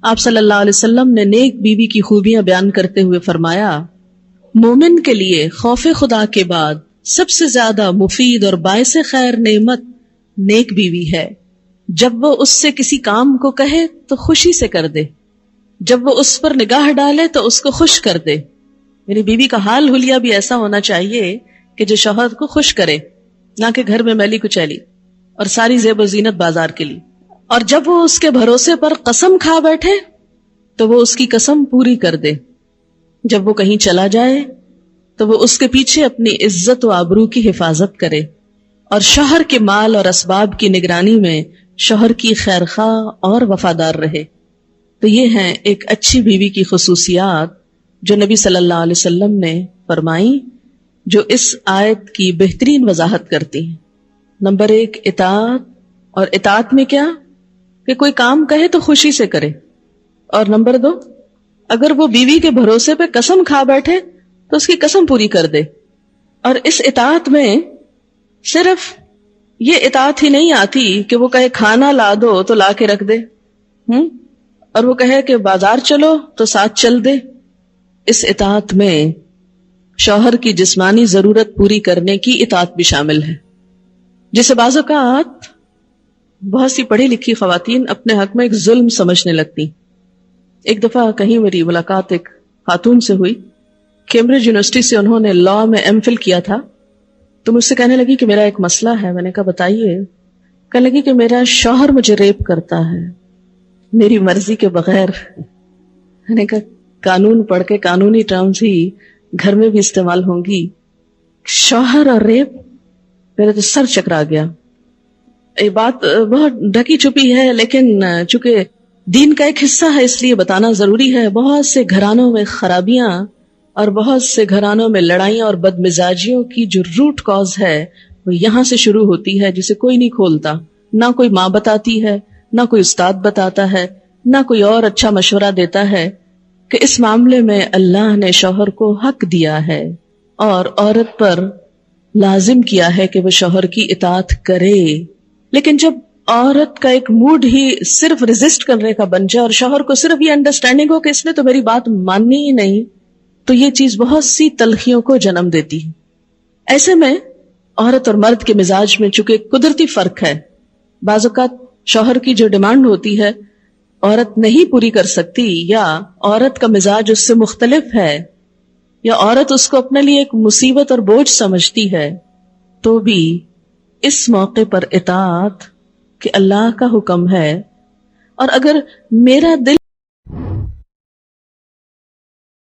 آپ صلی اللہ علیہ وسلم نے نیک بیوی کی خوبیاں بیان کرتے ہوئے فرمایا، مومن کے لیے خوف خدا کے بعد سب سے زیادہ مفید اور باعث خیر نعمت نیک بیوی ہے۔ جب وہ اس سے کسی کام کو کہے تو خوشی سے کر دے، جب وہ اس پر نگاہ ڈالے تو اس کو خوش کر دے۔ میری بیوی کا حال حلیہ بھی ایسا ہونا چاہیے کہ جو شوہر کو خوش کرے، نہ کہ گھر میں میلی کچیلی اور ساری زیب و زینت بازار کے لیے۔ اور جب وہ اس کے بھروسے پر قسم کھا بیٹھے تو وہ اس کی قسم پوری کر دے۔ جب وہ کہیں چلا جائے تو وہ اس کے پیچھے اپنی عزت و آبرو کی حفاظت کرے، اور شوہر کے مال اور اسباب کی نگرانی میں شوہر کی خیرخواہ اور وفادار رہے۔ تو یہ ہیں ایک اچھی بیوی کی خصوصیات جو نبی صلی اللہ علیہ وسلم نے فرمائی، جو اس آیت کی بہترین وضاحت کرتی ہیں۔ نمبر 1 اطاعت، اور اطاعت میں کیا کہ کوئی کام کہے تو خوشی سے کرے، اور نمبر 2 اگر وہ بیوی کے بھروسے پہ قسم کھا بیٹھے تو اس کی قسم پوری کر دے۔ اور اس اطاعت میں صرف یہ اطاعت ہی نہیں آتی کہ وہ کہے کھانا لا دو تو لا کے رکھ دے، اور وہ کہے کہ بازار چلو تو ساتھ چل دے۔ اس اطاعت میں شوہر کی جسمانی ضرورت پوری کرنے کی اطاعت بھی شامل ہے، جسے بعض اوقات بہت سی پڑھی لکھی خواتین اپنے حق میں ایک ظلم سمجھنے لگتی۔ ایک دفعہ کہیں میری ملاقات ایک خاتون سے ہوئی، کیمبرج یونیورسٹی سے انہوں نے لاء میں ایم فل کیا تھا، تو مجھ سے کہنے لگی کہ میرا ایک مسئلہ ہے۔ میں نے کہا بتائیے۔ کہنے لگی کہ میرا شوہر مجھے ریپ کرتا ہے میری مرضی کے بغیر۔ میں نے کہا قانون پڑھ کے قانونی ٹرمز ہی گھر میں بھی استعمال ہوں گی، شوہر اور ریپ؟ میرا تو سر چکرا گیا۔ یہ بات بہت ڈھکی چھپی ہے، لیکن چونکہ دین کا ایک حصہ ہے اس لیے بتانا ضروری ہے۔ بہت سے گھرانوں میں خرابیاں اور بہت سے گھرانوں میں لڑائیاں اور بدمزاجیوں کی جو روٹ کاز ہے وہ یہاں سے شروع ہوتی ہے، جسے کوئی نہیں کھولتا، نہ کوئی ماں بتاتی ہے، نہ کوئی استاد بتاتا ہے، نہ کوئی اور اچھا مشورہ دیتا ہے کہ اس معاملے میں اللہ نے شوہر کو حق دیا ہے اور عورت پر لازم کیا ہے کہ وہ شوہر کی اطاعت کرے۔ لیکن جب عورت کا ایک موڈ ہی صرف ریزسٹ کرنے کا بن جائے اور شوہر کو صرف یہ انڈرسٹینڈنگ ہو کہ اس نے تو میری بات ماننی ہی نہیں، تو یہ چیز بہت سی تلخیوں کو جنم دیتی ہے۔ ایسے میں عورت اور مرد کے مزاج میں چونکہ قدرتی فرق ہے، بعض اوقات شوہر کی جو ڈیمانڈ ہوتی ہے عورت نہیں پوری کر سکتی، یا عورت کا مزاج اس سے مختلف ہے، یا عورت اس کو اپنے لیے ایک مصیبت اور بوجھ سمجھتی ہے، تو بھی اس موقع پر اطاعت کہ اللہ کا حکم ہے، اور اگر میرا دل